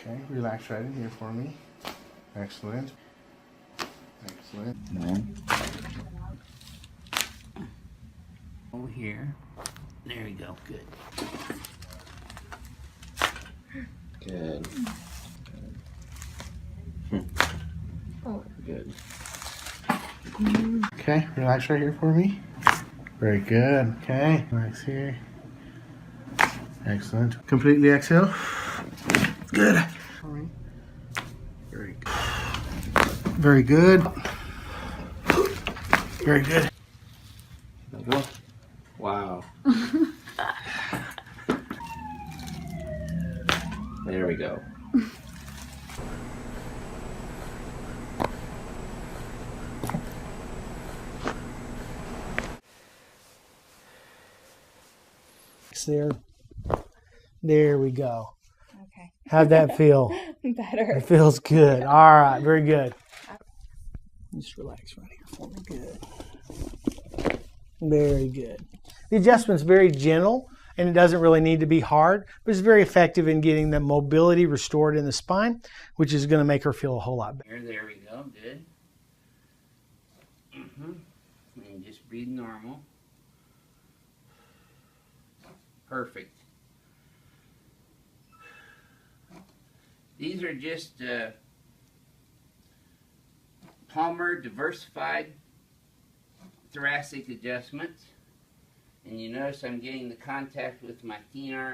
Okay, relax right in here for me. Excellent. Excellent. Over here. There you go. Good. Good. Good. Okay, relax right here for me. Very good. Okay, relax here. Excellent. Completely exhale. Good. Very good. Very good. Very good. Wow. There we go. There we go. Okay. How'd that feel? Better. It feels good. All right, very good. Just relax right here for me. Good. Very good. The adjustment's very gentle, and it doesn't really need to be hard, but it's very effective in getting the mobility restored in the spine, which is going to make her feel a whole lot better. There we go. Good. And just breathe normal. Perfect. These are just Palmer diversified thoracic adjustments. And you notice I'm getting the contact with my thenar